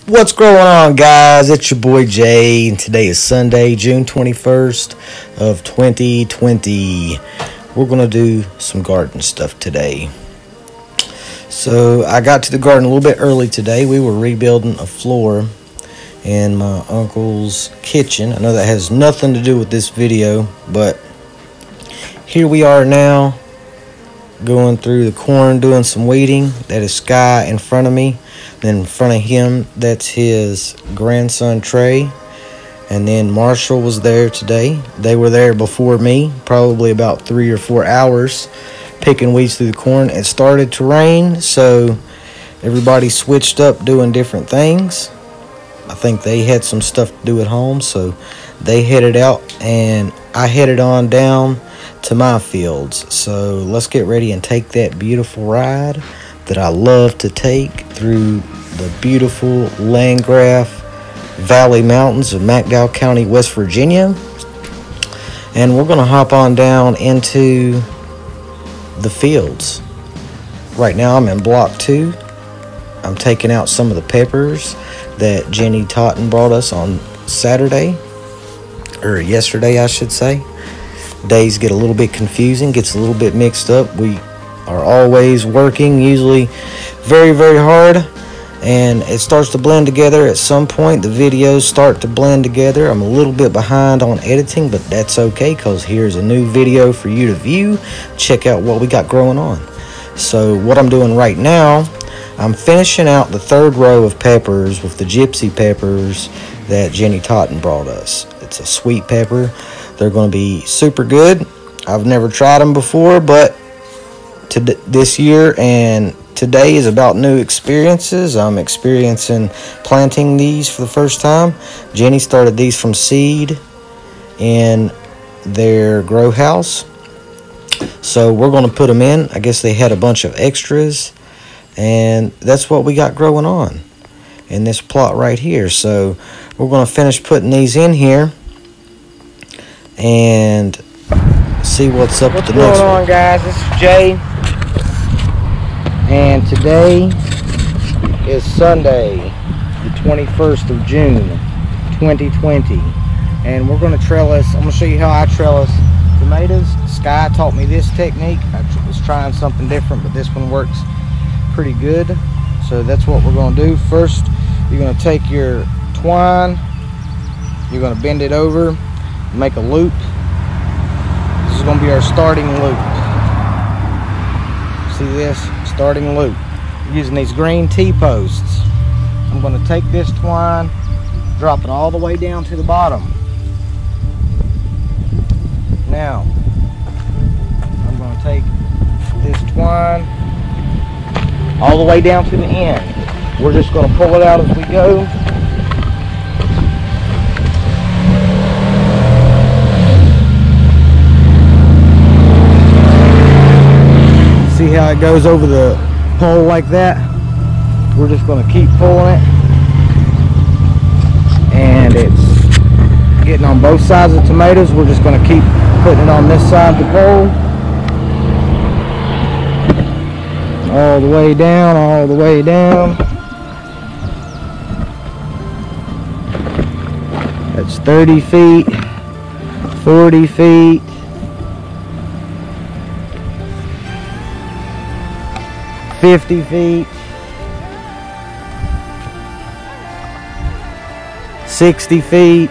What's going on, guys? It's your boy Jay, and today is Sunday, June 21st of 2020. We're going to do some garden stuff today. So I got to the garden a little bit early today. We were rebuilding a floor in my uncle's kitchen. I know that has nothing to do with this video, but here we are now going through the corn, doing some weeding. That is Sky in front of me. Then in front of him, that's his grandson Trey. And then Marshall was there today. They were there before me, probably about 3 or 4 hours, picking weeds through the corn. It started to rain, so everybody switched up doing different things. I think they had some stuff to do at home, so they headed out, and I headed on down to my fields. So let's get ready and take that beautiful ride that I love to take through the beautiful Landgraf Valley Mountains of McDowell County, West Virginia. And we're going to hop on down into the fields. Right now I'm in block 2. I'm taking out some of the peppers that Jenny Totten brought us on Saturday, or yesterday I should say. Days get a little bit confusing, gets a little bit mixed up. We are always working, usually very, very hard, and it starts to blend together. At some point the videos start to blend together. I'm a little bit behind on editing, but that's okay, because here's a new video for you to view. Check out what we got growing on. So what I'm doing right now, I'm finishing out the 3rd row of peppers with the Gypsy peppers that Jenny Totten brought us. It's a sweet pepper. They're going to be super good. I've never tried them before, but this year and today is about new experiences. I'm experiencing planting these for the first time. Jenny started these from seed in their grow house, so we're going to put them in. I guess they had a bunch of extras, and that's what we got growing on in this plot right here. So we're going to finish putting these in here and see what's up with the next one. What's going on, guys? This is Jay, and today is Sunday, the 21st of June, 2020, and we're going to trellis. I'm going to show you how I trellis tomatoes. Sky taught me this technique. I was trying something different, but this one works pretty good. So that's what we're going to do. First, you're going to take your twine, you're going to bend it over, make a loop. This is going to be our starting loop. See this? Starting loop. We're using these green T-posts. I'm going to take this twine, drop it all the way down to the bottom. Now, I'm going to take this twine all the way down to the end. We're just going to pull it out as we go. See how it goes over the pole like that? We're just going to keep pulling it, and it's getting on both sides of the tomatoes. We're just going to keep putting it on this side of the pole, all the way down, all the way down. That's 30 feet, 40 feet, 50 feet, 60 feet,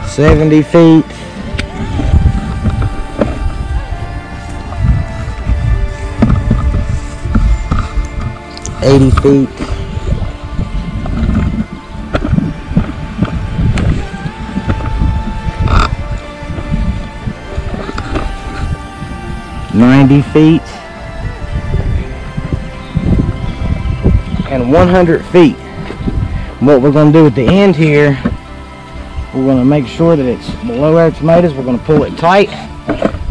70 feet, 80 feet, 90 feet, and 100 feet. What we're going to do at the end here, we're going to make sure that it's below our tomatoes. We're going to pull it tight.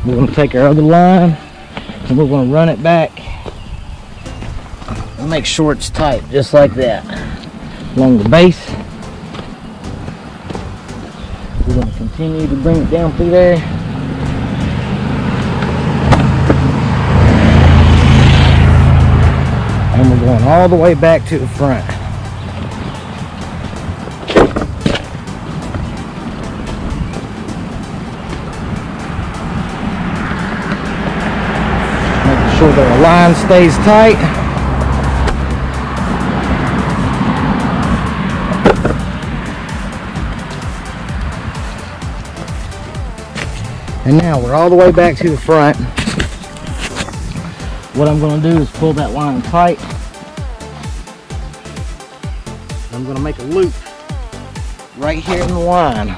We're going to take our other line and we're going to run it back and make sure it's tight, just like that, along the base. We're going to continue to bring it down through there. And we're going all the way back to the front. Making sure that the line stays tight. And now we're all the way back to the front. What I'm going to do is pull that line tight. I'm going to make a loop right here in the line.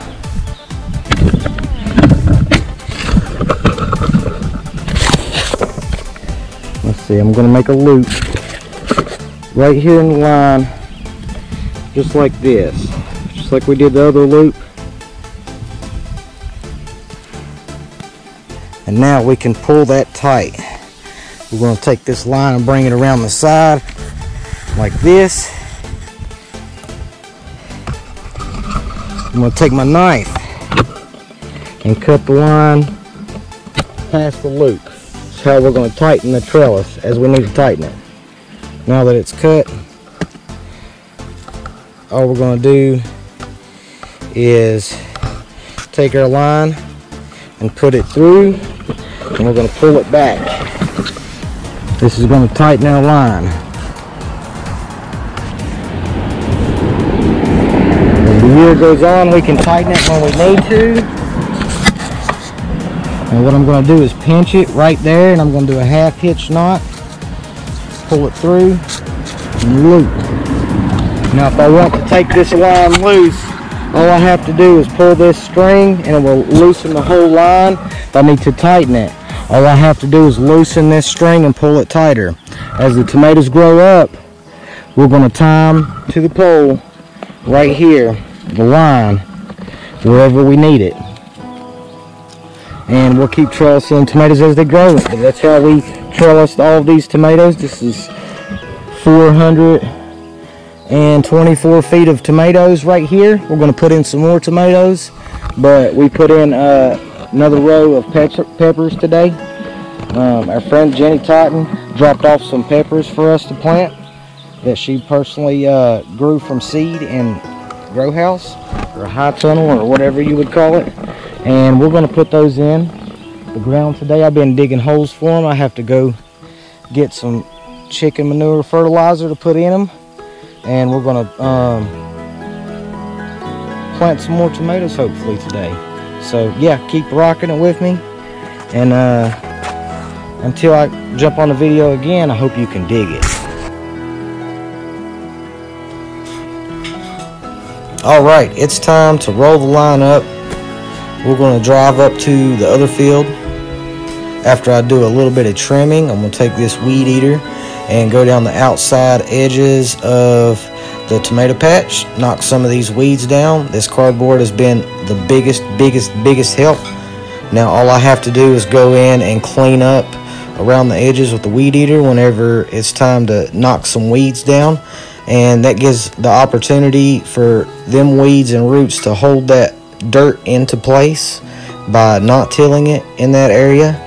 Let's see, I'm going to make a loop right here in the line, just like this, just like we did the other loop. And now we can pull that tight. We're going to take this line and bring it around the side like this. I'm going to take my knife and cut the line past the loop. That's how we're going to tighten the trellis as we need to tighten it. Now that it's cut, all we're going to do is take our line and put it through, and we're going to pull it back. This is going to tighten our line. As the year goes on, we can tighten it when we need to. And what I'm going to do is pinch it right there, and I'm going to do a half hitch knot, pull it through, and loop. Now if I want to take this line loose, all I have to do is pull this string and it will loosen the whole line. If I need to tighten it, all I have to do is loosen this string and pull it tighter. As the tomatoes grow up, we're going to tie them to the pole right here, the line, wherever we need it. And we'll keep trellising tomatoes as they grow. That's how we trellised all of these tomatoes. This is 424 feet of tomatoes right here. We're going to put in some more tomatoes, but we put in another row of peppers today. Our friend Jenny Totten dropped off some peppers for us to plant that she personally grew from seed in grow house or a high tunnel or whatever you would call it. And we're going to put those in the ground today. I've been digging holes for them. I have to go get some chicken manure fertilizer to put in them. And we're going to plant some more tomatoes hopefully today. So yeah, keep rocking it with me. And until I jump on the video again, I hope you can dig it. Alright, it's time to roll the line up. We're going to drive up to the other field. After I do a little bit of trimming, I'm going to take this weed eater and go down the outside edges of the tomato patch, knock some of these weeds down. This cardboard has been the biggest help. Now all I have to do is go in and clean up around the edges with the weed eater whenever it's time to knock some weeds down, and that gives the opportunity for them weeds and roots to hold that dirt into place by not tilling it in that area,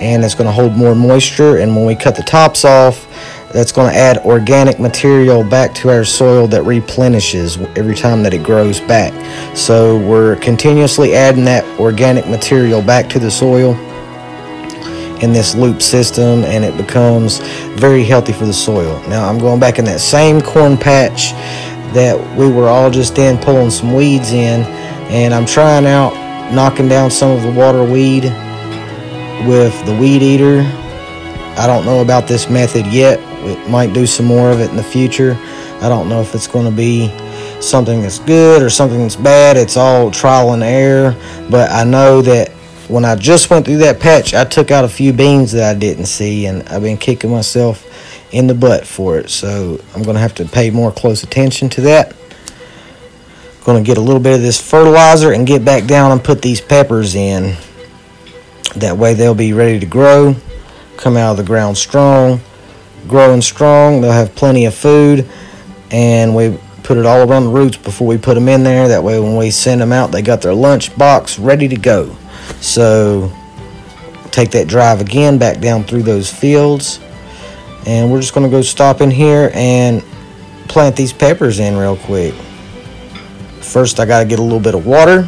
and it's going to hold more moisture. And when we cut the tops off, that's going to add organic material back to our soil that replenishes every time that it grows back. So we're continuously adding that organic material back to the soil in this loop system, and it becomes very healthy for the soil. Now I'm going back in that same corn patch that we were all just in pulling some weeds in, and I'm trying out knocking down some of the water weed with the weed eater. I don't know about this method yet. We might do some more of it in the future. I don't know if it's going to be something that's good or something that's bad. It's all trial and error. But I know that when I just went through that patch, I took out a few beans that I didn't see, and I've been kicking myself in the butt for it. So I'm going to have to pay more close attention to that. Going to get a little bit of this fertilizer and get back down and put these peppers in. That way they'll be ready to grow, come out of the ground strong, growing strong. They'll have plenty of food, and we put it all around the roots before we put them in there. That way when we send them out, they got their lunch box ready to go. So take that drive again back down through those fields, And we're just going to go stop in here and plant these peppers in real quick. First, I got to get a little bit of water.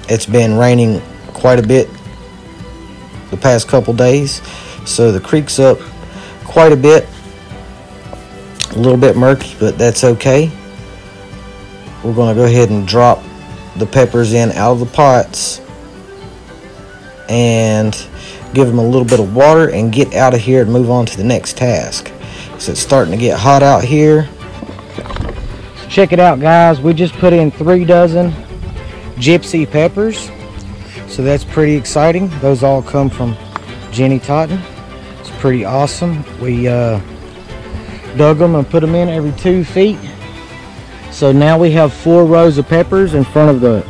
It's been raining quite a bit the past couple days, so the creek's up quite a bit. A little bit murky, but that's okay. We're going to go ahead and drop the peppers in out of the pots and give them a little bit of water and get out of here and move on to the next task. So it's starting to get hot out here. So check it out, guys. We just put in 3 dozen Gypsy peppers, so that's pretty exciting. Those all come from Jenny Totten. It's pretty awesome. We dug them and put them in every 2 feet. So now we have 4 rows of peppers in front of the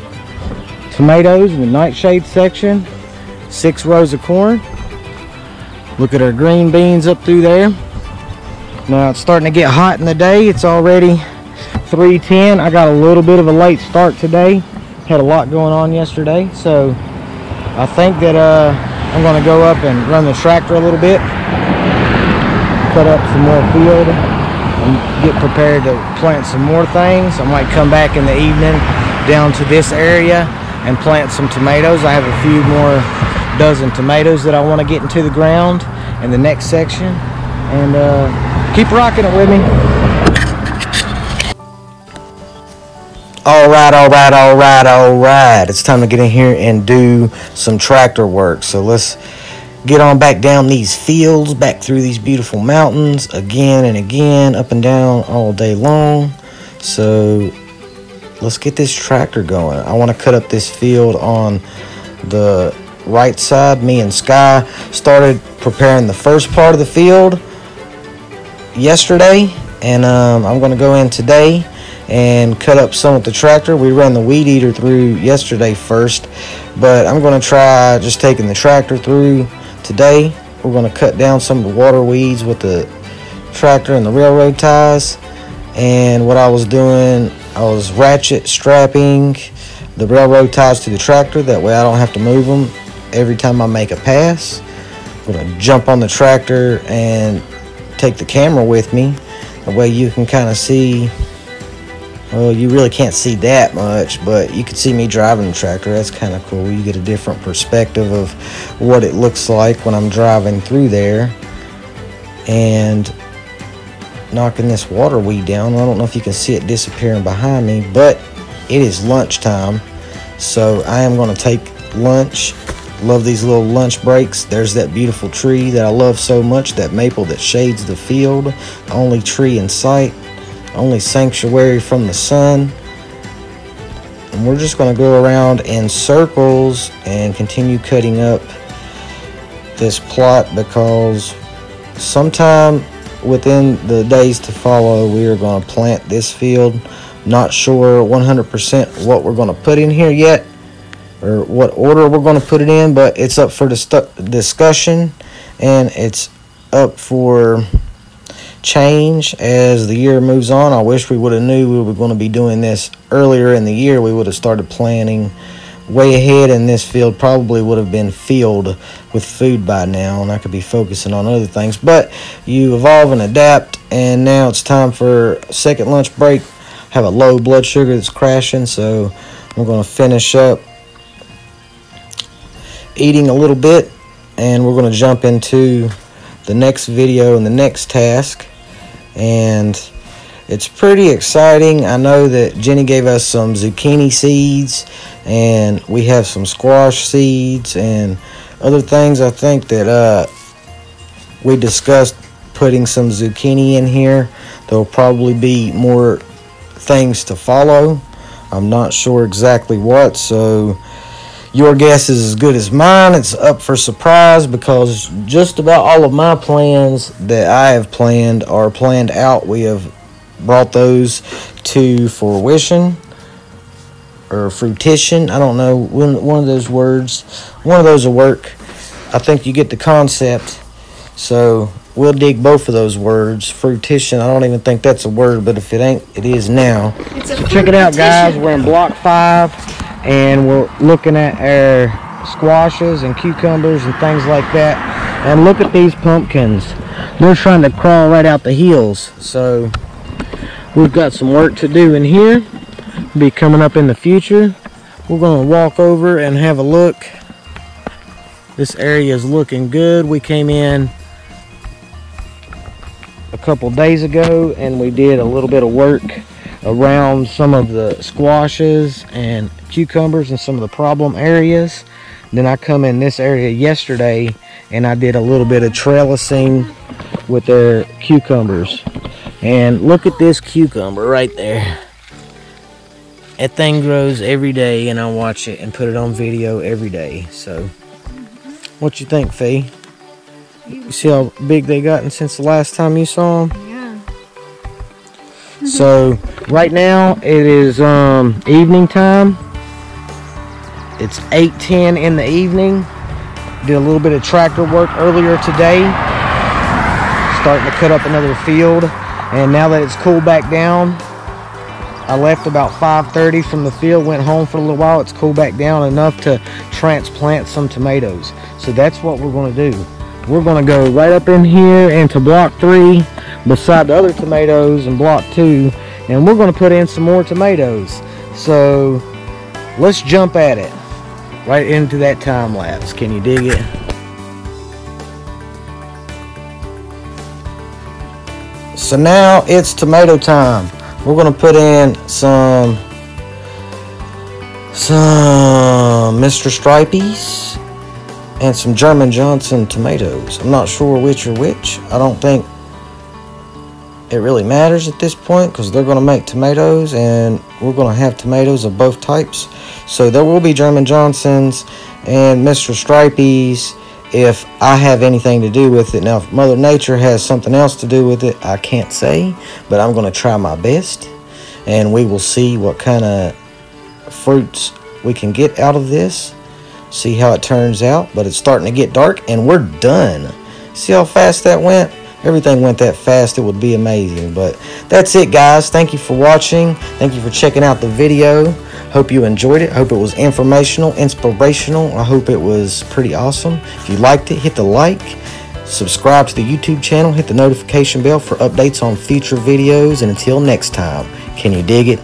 tomatoes in the nightshade section. 6 rows of corn. Look at our green beans up through there. Now it's starting to get hot in the day. It's already 3:10. I got a little bit of a late start today. Had a lot going on yesterday, so I think that I'm going to go up and run the tractor a little bit, cut up some more field, and get prepared to plant some more things. I might come back in the evening down to this area and plant some tomatoes. I have a few more dozen tomatoes that I want to get into the ground in the next section, and keep rocking it with me. All right. It's time to get in here and do some tractor work. So let's get on back down these fields, back through these beautiful mountains again and again, up and down all day long. So let's get this tractor going. I want to cut up this field on the right side. Me and Sky started preparing the first part of the field yesterday, and I'm going to go in today and cut up some with the tractor. We ran the weed eater through yesterday first, but I'm going to try just taking the tractor through today. We're going to cut down some of the water weeds with the tractor and the railroad ties. And what I was doing, I was ratchet strapping the railroad ties to the tractor. That way I don't have to move them every time I make a pass. I'm going to jump on the tractor and take the camera with me. That way you can kind of see, well, you really can't see that much, but you can see me driving the tractor. That's kind of cool. You get a different perspective of what it looks like when I'm driving through there and knocking this water weed down. I don't know if you can see it disappearing behind me, but it is lunchtime, so I am going to take lunch. Love these little lunch breaks. There's that beautiful tree that I love so much, that maple that shades the field. The only tree in sight, only sanctuary from the sun. And we're just going to go around in circles and continue cutting up this plot, because sometime within the days to follow we are going to plant this field. Not sure 100% what we're going to put in here yet, or what order we're going to put it in, but it's up for discussion, and it's up for change as the year moves on. I wish we would have knew we were going to be doing this earlier in the year. We would have started planning way ahead, and this field probably would have been filled with food by now, and I could be focusing on other things. But you evolve and adapt, and now it's time for a second lunch break. I have a low blood sugar that's crashing, so I'm going to finish up eating a little bit, and we're going to jump into the next video and the next task. And it's pretty exciting. I know that Jenny gave us some zucchini seeds, and we have some squash seeds and other things. I think that we discussed putting some zucchini in here. There'll probably be more things to follow. I'm not sure exactly what, so your guess is as good as mine. It's up for surprise, because just about all of my plans that I have planned are planned out. We have brought those to fruition, or fruition. I don't know, one of those words. One of those will work. I think you get the concept. So we'll dig both of those words. Fruition, I don't even think that's a word, but if it ain't, it is now. So check it out, guys. We're in block 5. And we're looking at our squashes and cucumbers and things like that. And look at these pumpkins. they're trying to crawl right out the heels. So we've got some work to do in here. Be coming up in the future. We're going to walk over and have a look. This area is looking good. We came in a couple days ago and we did a little bit of work around some of the squashes and cucumbers and some of the problem areas. Then I come in this area yesterday and I did a little bit of trellising with their cucumbers. And look at this cucumber right there. That thing grows every day and I watch it and put it on video every day. So what you think, Fee? You see how big they gotten since the last time you saw them? Yeah. So right now it is evening time. It's 8:10 in the evening. Did a little bit of tractor work earlier today. Starting to cut up another field. And now that it's cooled back down, I left about 5:30 from the field, went home for a little while. It's cooled back down enough to transplant some tomatoes. So that's what we're going to do. We're going to go right up in here into block 3 beside the other tomatoes in block 2, and we're going to put in some more tomatoes. So let's jump at it right into that time lapse. Can you dig it? So now it's tomato time. We're going to put in some Mr. Stripey's and some German Johnson tomatoes. I'm not sure which are which. I don't think it really matters at this point because they're going to make tomatoes and we're going to have tomatoes of both types. So there will be German Johnsons and Mr. Stripey's if I have anything to do with it. Now, if Mother Nature has something else to do with it, I can't say, but I'm going to try my best, and we will see what kind of fruits we can get out of this, see how it turns out. But it's starting to get dark, and we're done. See how fast that went? Everything went that fast, it would be amazing. But that's it, guys. Thank you for watching. Thank you for checking out the video. Hope you enjoyed it. Hope it was informational, inspirational. I hope it was pretty awesome. If you liked it, hit the like. Subscribe to the YouTube channel. Hit the notification bell for updates on future videos. And until next time, can you dig it?